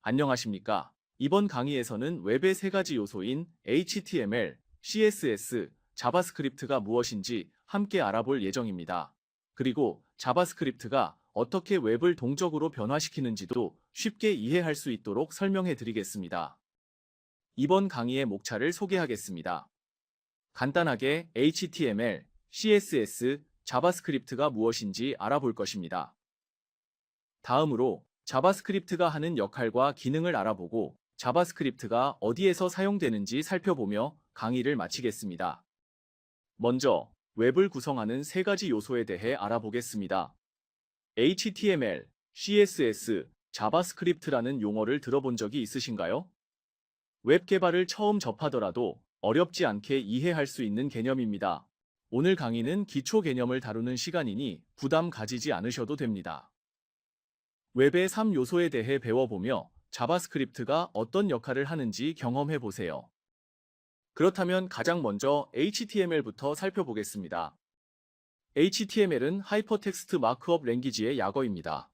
안녕하십니까? 이번 강의에서는 웹의 세 가지 요소인 HTML, CSS, 자바스크립트가 무엇인지 함께 알아볼 예정입니다. 그리고 자바스크립트가 어떻게 웹을 동적으로 변화시키는지도 쉽게 이해할 수 있도록 설명해 드리겠습니다. 이번 강의의 목차를 소개하겠습니다. 간단하게 HTML, CSS, 자바스크립트가 무엇인지 알아볼 것입니다. 다음으로 자바스크립트가 하는 역할과 기능을 알아보고 자바스크립트가 어디에서 사용되는지 살펴보며 강의를 마치겠습니다. 먼저 웹을 구성하는 세 가지 요소에 대해 알아보겠습니다. HTML, CSS, 자바스크립트라는 용어를 들어본 적이 있으신가요? 웹 개발을 처음 접하더라도 어렵지 않게 이해할 수 있는 개념입니다. 오늘 강의는 기초 개념을 다루는 시간이니 부담 가지지 않으셔도 됩니다. 웹의 3요소에 대해 배워보며 자바스크립트가 어떤 역할을 하는지 경험해 보세요. 그렇다면 가장 먼저 HTML부터 살펴보겠습니다. HTML은 하이퍼텍스트 마크업 랭귀지의 약어입니다.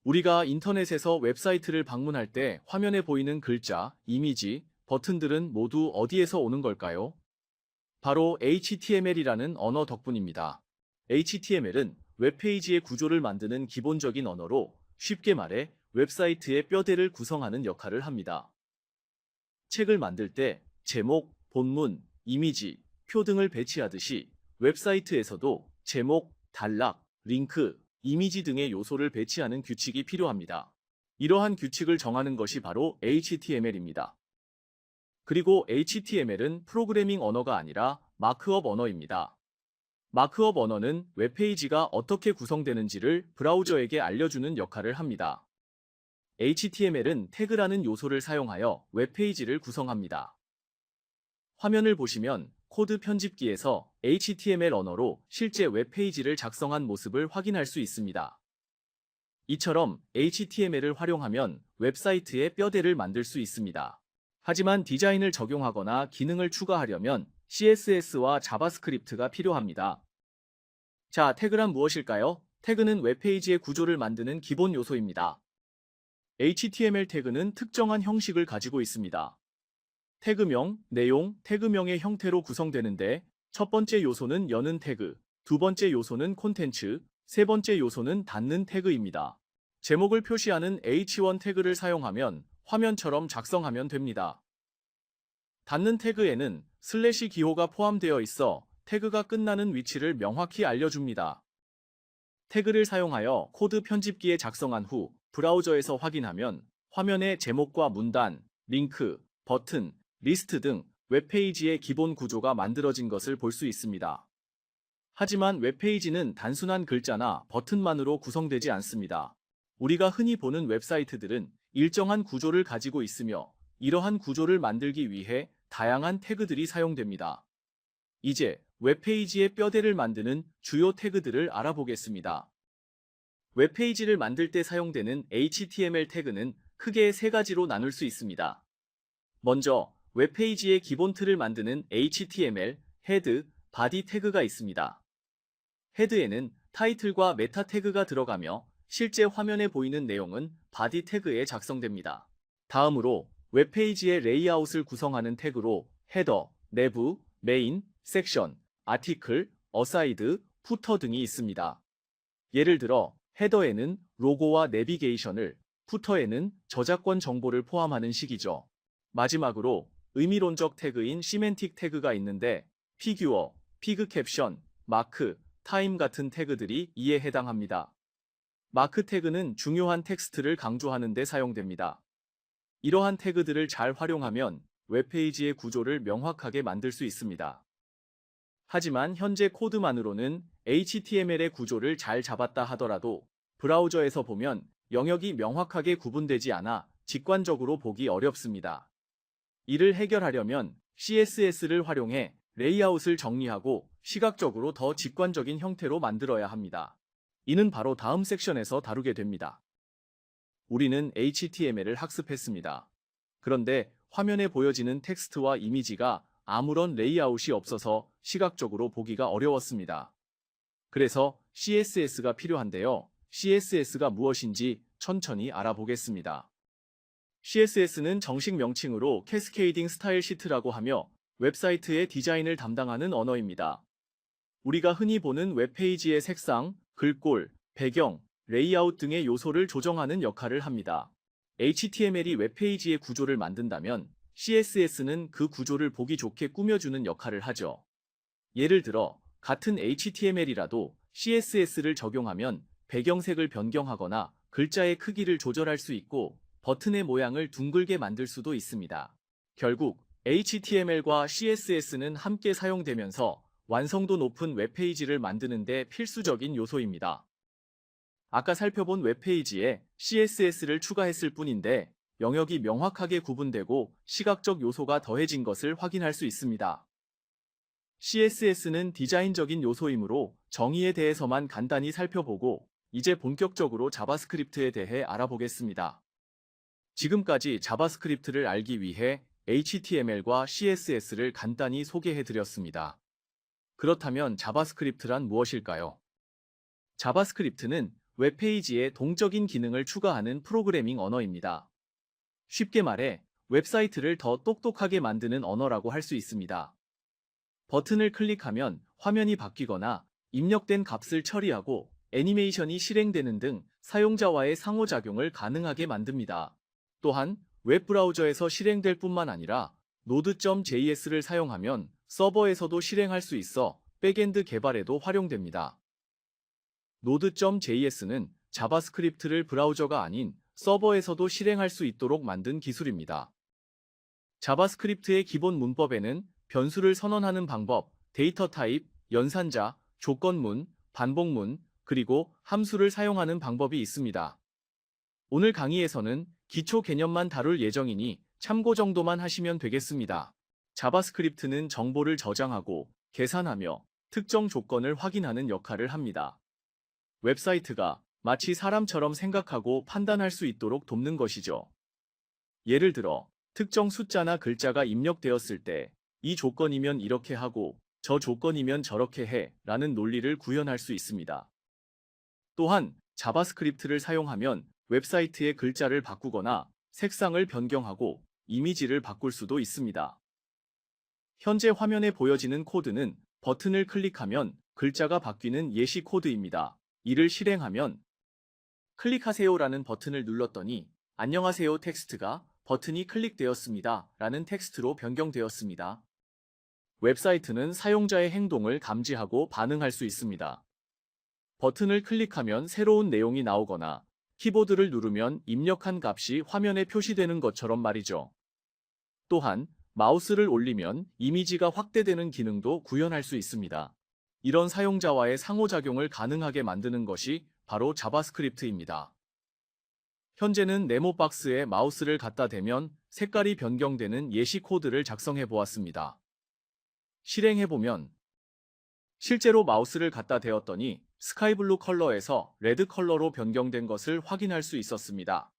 우리가 인터넷에서 웹사이트를 방문할 때 화면에 보이는 글자, 이미지, 버튼들은 모두 어디에서 오는 걸까요? 바로 HTML이라는 언어 덕분입니다. HTML은 웹페이지의 구조를 만드는 기본적인 언어로 쉽게 말해 웹사이트의 뼈대를 구성하는 역할을 합니다. 책을 만들 때 제목, 본문, 이미지, 표 등을 배치하듯이 웹사이트에서도 제목, 단락, 링크, 이미지 등의 요소를 배치하는 규칙이 필요합니다. 이러한 규칙을 정하는 것이 바로 HTML입니다. 그리고 HTML은 프로그래밍 언어가 아니라 마크업 언어입니다. 마크업 언어는 웹페이지가 어떻게 구성되는지를 브라우저에게 알려주는 역할을 합니다. HTML은 태그라는 요소를 사용하여 웹페이지를 구성합니다. 화면을 보시면 코드 편집기에서 HTML 언어로 실제 웹페이지를 작성한 모습을 확인할 수 있습니다. 이처럼 HTML을 활용하면 웹사이트의 뼈대를 만들 수 있습니다. 하지만 디자인을 적용하거나 기능을 추가하려면 CSS와 자바스크립트가 필요합니다. 자, 태그란 무엇일까요? 태그는 웹페이지의 구조를 만드는 기본 요소입니다. HTML 태그는 특정한 형식을 가지고 있습니다. 태그명, 내용, 태그명의 형태로 구성되는데 첫 번째 요소는 여는 태그, 두 번째 요소는 콘텐츠, 세 번째 요소는 닫는 태그입니다. 제목을 표시하는 H1 태그를 사용하면 화면처럼 작성하면 됩니다. 닫는 태그에는 슬래시 기호가 포함되어 있어 태그가 끝나는 위치를 명확히 알려줍니다. 태그를 사용하여 코드 편집기에 작성한 후 브라우저에서 확인하면 화면에 제목과 문단, 링크, 버튼, 리스트 등 웹페이지의 기본 구조가 만들어진 것을 볼 수 있습니다. 하지만 웹페이지는 단순한 글자나 버튼만으로 구성되지 않습니다. 우리가 흔히 보는 웹사이트들은 일정한 구조를 가지고 있으며 이러한 구조를 만들기 위해 다양한 태그들이 사용됩니다. 이제 웹페이지의 뼈대를 만드는 주요 태그들을 알아보겠습니다. 웹페이지를 만들 때 사용되는 HTML 태그는 크게 세 가지로 나눌 수 있습니다. 먼저 웹페이지의 기본 틀을 만드는 HTML, 헤드, 바디 태그가 있습니다. 헤드에는 타이틀과 메타 태그가 들어가며 실제 화면에 보이는 내용은 바디 태그에 작성됩니다. 다음으로 웹페이지의 레이아웃을 구성하는 태그로 헤더, 내부, 메인, 섹션, 아티클, 어사이드, 푸터 등이 있습니다. 예를 들어 헤더에는 로고와 내비게이션을, 푸터에는 저작권 정보를 포함하는 식이죠. 마지막으로 의미론적 태그인 시멘틱 태그가 있는데 피규어, 피그 캡션, 마크, 타임 같은 태그들이 이에 해당합니다. 마크 태그는 중요한 텍스트를 강조하는 데 사용됩니다. 이러한 태그들을 잘 활용하면 웹페이지의 구조를 명확하게 만들 수 있습니다. 하지만 현재 코드만으로는 HTML의 구조를 잘 잡았다 하더라도 브라우저에서 보면 영역이 명확하게 구분되지 않아 직관적으로 보기 어렵습니다. 이를 해결하려면 CSS를 활용해 레이아웃을 정리하고 시각적으로 더 직관적인 형태로 만들어야 합니다. 이는 바로 다음 섹션에서 다루게 됩니다. 우리는 HTML을 학습했습니다. 그런데 화면에 보여지는 텍스트와 이미지가 아무런 레이아웃이 없어서 시각적으로 보기가 어려웠습니다. 그래서 CSS가 필요한데요. CSS가 무엇인지 천천히 알아보겠습니다. CSS는 정식 명칭으로 캐스케이딩 스타일 시트라고 하며 웹사이트의 디자인을 담당하는 언어입니다. 우리가 흔히 보는 웹페이지의 색상, 글꼴, 배경, 레이아웃 등의 요소를 조정하는 역할을 합니다. HTML이 웹페이지의 구조를 만든다면 CSS는 그 구조를 보기 좋게 꾸며주는 역할을 하죠. 예를 들어 같은 HTML이라도 CSS를 적용하면 배경색을 변경하거나 글자의 크기를 조절할 수 있고 버튼의 모양을 둥글게 만들 수도 있습니다. 결국 HTML과 CSS는 함께 사용되면서 완성도 높은 웹페이지를 만드는 데 필수적인 요소입니다. 아까 살펴본 웹페이지에 CSS를 추가했을 뿐인데 영역이 명확하게 구분되고 시각적 요소가 더해진 것을 확인할 수 있습니다. CSS는 디자인적인 요소이므로 정의에 대해서만 간단히 살펴보고 이제 본격적으로 자바스크립트에 대해 알아보겠습니다. 지금까지 자바스크립트를 알기 위해 HTML과 CSS를 간단히 소개해드렸습니다. 그렇다면 자바스크립트란 무엇일까요? 자바스크립트는 웹페이지에 동적인 기능을 추가하는 프로그래밍 언어입니다. 쉽게 말해 웹사이트를 더 똑똑하게 만드는 언어라고 할 수 있습니다. 버튼을 클릭하면 화면이 바뀌거나 입력된 값을 처리하고 애니메이션이 실행되는 등 사용자와의 상호작용을 가능하게 만듭니다. 또한 웹브라우저에서 실행될 뿐만 아니라 Node.js를 사용하면 서버에서도 실행할 수 있어 백엔드 개발에도 활용됩니다. Node.js는 자바스크립트를 브라우저가 아닌 서버에서도 실행할 수 있도록 만든 기술입니다. 자바스크립트의 기본 문법에는 변수를 선언하는 방법, 데이터 타입, 연산자, 조건문, 반복문, 그리고 함수를 사용하는 방법이 있습니다. 오늘 강의에서는 기초 개념만 다룰 예정이니 참고 정도만 하시면 되겠습니다. 자바스크립트는 정보를 저장하고 계산하며 특정 조건을 확인하는 역할을 합니다. 웹사이트가 마치 사람처럼 생각하고 판단할 수 있도록 돕는 것이죠. 예를 들어 특정 숫자나 글자가 입력되었을 때 이 조건이면 이렇게 하고 저 조건이면 저렇게 해 라는 논리를 구현할 수 있습니다. 또한 자바스크립트를 사용하면 웹사이트의 글자를 바꾸거나 색상을 변경하고 이미지를 바꿀 수도 있습니다. 현재 화면에 보여지는 코드는 버튼을 클릭하면 글자가 바뀌는 예시 코드입니다. 이를 실행하면 클릭하세요라는 버튼을 눌렀더니 안녕하세요 텍스트가 버튼이 클릭되었습니다 라는 텍스트로 변경되었습니다. 웹사이트는 사용자의 행동을 감지하고 반응할 수 있습니다. 버튼을 클릭하면 새로운 내용이 나오거나 키보드를 누르면 입력한 값이 화면에 표시되는 것처럼 말이죠. 또한 마우스를 올리면 이미지가 확대되는 기능도 구현할 수 있습니다. 이런 사용자와의 상호작용을 가능하게 만드는 것이 바로 자바스크립트입니다. 현재는 네모박스에 마우스를 갖다 대면 색깔이 변경되는 예시 코드를 작성해 보았습니다. 실행해보면 실제로 마우스를 갖다 대었더니 스카이블루 컬러에서 레드 컬러로 변경된 것을 확인할 수 있었습니다.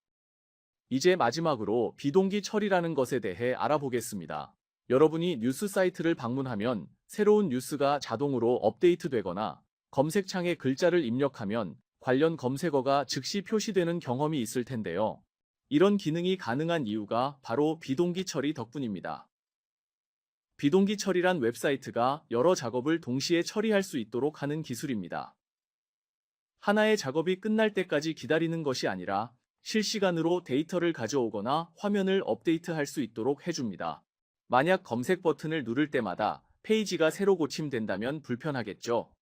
이제 마지막으로 비동기 처리라는 것에 대해 알아보겠습니다. 여러분이 뉴스 사이트를 방문하면 새로운 뉴스가 자동으로 업데이트되거나 검색창에 글자를 입력하면 관련 검색어가 즉시 표시되는 경험이 있을 텐데요. 이런 기능이 가능한 이유가 바로 비동기 처리 덕분입니다. 비동기 처리란 웹사이트가 여러 작업을 동시에 처리할 수 있도록 하는 기술입니다. 하나의 작업이 끝날 때까지 기다리는 것이 아니라 실시간으로 데이터를 가져오거나 화면을 업데이트할 수 있도록 해줍니다. 만약 검색 버튼을 누를 때마다 페이지가 새로 고침된다면 불편하겠죠.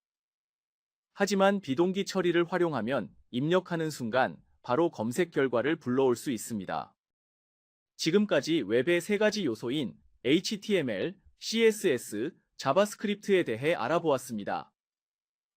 하지만 비동기 처리를 활용하면 입력하는 순간 바로 검색 결과를 불러올 수 있습니다. 지금까지 웹의 세 가지 요소인 HTML, CSS, 자바스크립트에 대해 알아보았습니다.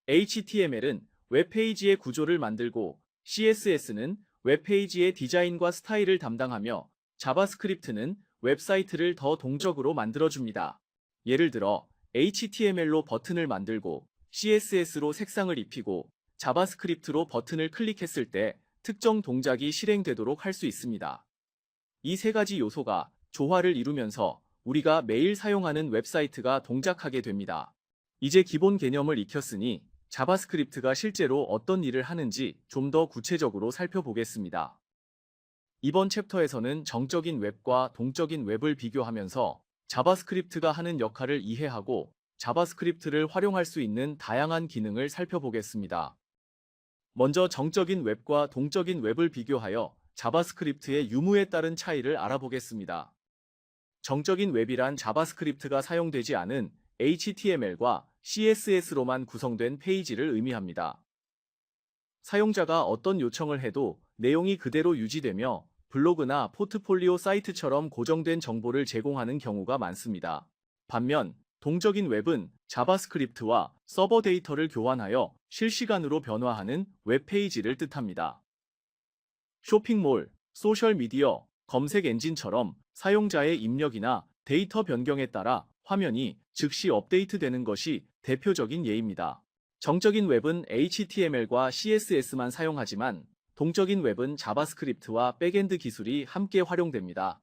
HTML은 웹페이지의 구조를 만들고 CSS는 웹페이지의 디자인과 스타일을 담당하며 자바스크립트는 웹사이트를 더 동적으로 만들어줍니다. 예를 들어 HTML로 버튼을 만들고 CSS로 색상을 입히고 자바스크립트로 버튼을 클릭했을 때 특정 동작이 실행되도록 할 수 있습니다. 이 세 가지 요소가 조화를 이루면서 우리가 매일 사용하는 웹사이트가 동작하게 됩니다. 이제 기본 개념을 익혔으니 자바스크립트가 실제로 어떤 일을 하는지 좀 더 구체적으로 살펴보겠습니다. 이번 챕터에서는 정적인 웹과 동적인 웹을 비교하면서 자바스크립트가 하는 역할을 이해하고 자바스크립트를 활용할 수 있는 다양한 기능을 살펴보겠습니다. 먼저 정적인 웹과 동적인 웹을 비교하여 자바스크립트의 유무에 따른 차이를 알아보겠습니다. 정적인 웹이란 자바스크립트가 사용되지 않은 HTML과 CSS로만 구성된 페이지를 의미합니다. 사용자가 어떤 요청을 해도 내용이 그대로 유지되며 블로그나 포트폴리오 사이트처럼 고정된 정보를 제공하는 경우가 많습니다. 반면 동적인 웹은 자바스크립트와 서버 데이터를 교환하여 실시간으로 변화하는 웹페이지를 뜻합니다. 쇼핑몰, 소셜미디어, 검색 엔진처럼 사용자의 입력이나 데이터 변경에 따라 화면이 즉시 업데이트되는 것이 대표적인 예입니다. 정적인 웹은 HTML과 CSS만 사용하지만 동적인 웹은 자바스크립트와 백엔드 기술이 함께 활용됩니다.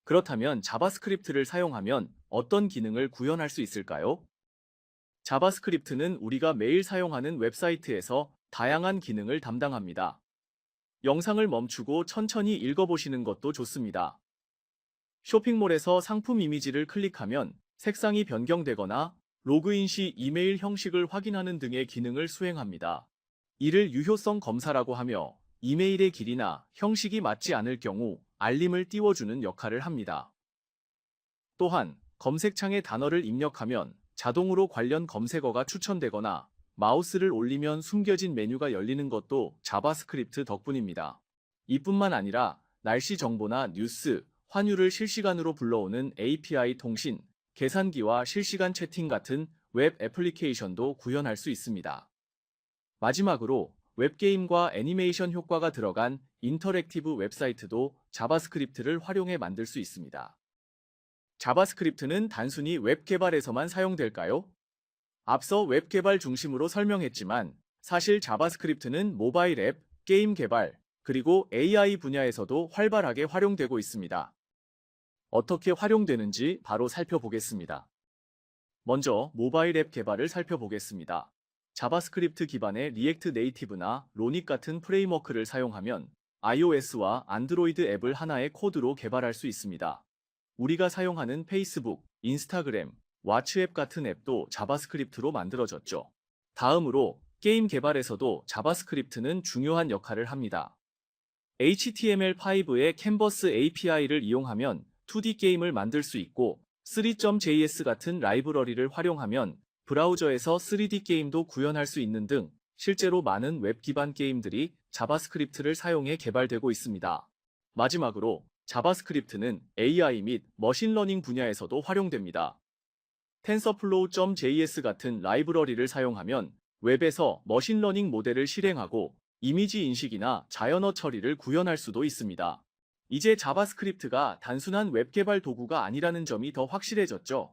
그렇다면 자바스크립트를 사용하면 어떤 기능을 구현할 수 있을까요? 자바스크립트는 우리가 매일 사용하는 웹사이트에서 다양한 기능을 담당합니다. 영상을 멈추고 천천히 읽어보시는 것도 좋습니다. 쇼핑몰에서 상품 이미지를 클릭하면 색상이 변경되거나 로그인 시 이메일 형식을 확인하는 등의 기능을 수행합니다. 이를 유효성 검사라고 하며 이메일의 길이나 형식이 맞지 않을 경우 알림을 띄워주는 역할을 합니다. 또한 검색창에 단어를 입력하면 자동으로 관련 검색어가 추천되거나 마우스를 올리면 숨겨진 메뉴가 열리는 것도 자바스크립트 덕분입니다. 이뿐만 아니라 날씨 정보나 뉴스, 환율을 실시간으로 불러오는 API 통신, 계산기와 실시간 채팅 같은 웹 애플리케이션도 구현할 수 있습니다. 마지막으로 웹게임과 애니메이션 효과가 들어간 인터랙티브 웹사이트도 자바스크립트를 활용해 만들 수 있습니다. 자바스크립트는 단순히 웹 개발에서만 사용될까요? 앞서 웹 개발 중심으로 설명했지만 사실 자바스크립트는 모바일 앱, 게임 개발, 그리고 AI 분야에서도 활발하게 활용되고 있습니다. 어떻게 활용되는지 바로 살펴보겠습니다. 먼저 모바일 앱 개발을 살펴보겠습니다. 자바스크립트 기반의 리액트 네이티브나 로닉 같은 프레임워크를 사용하면 iOS와 안드로이드 앱을 하나의 코드로 개발할 수 있습니다. 우리가 사용하는 페이스북, 인스타그램, 왓츠앱 같은 앱도 자바스크립트로 만들어졌죠. 다음으로 게임 개발에서도 자바스크립트는 중요한 역할을 합니다. HTML5의 캔버스 API를 이용하면 2D 게임을 만들 수 있고 3.js 같은 라이브러리를 활용하면 브라우저에서 3D 게임도 구현할 수 있는 등 실제로 많은 웹 기반 게임들이 자바스크립트를 사용해 개발되고 있습니다. 마지막으로 자바스크립트는 AI 및 머신러닝 분야에서도 활용됩니다. TensorFlow.js 같은 라이브러리를 사용하면 웹에서 머신러닝 모델을 실행하고 이미지 인식이나 자연어 처리를 구현할 수도 있습니다. 이제 자바스크립트가 단순한 웹 개발 도구가 아니라는 점이 더 확실해졌죠.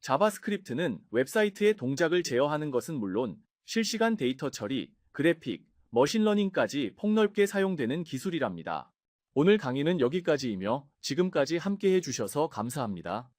자바스크립트는 웹사이트의 동작을 제어하는 것은 물론 실시간 데이터 처리, 그래픽, 머신러닝까지 폭넓게 사용되는 기술이랍니다. 오늘 강의는 여기까지이며 지금까지 함께 해주셔서 감사합니다.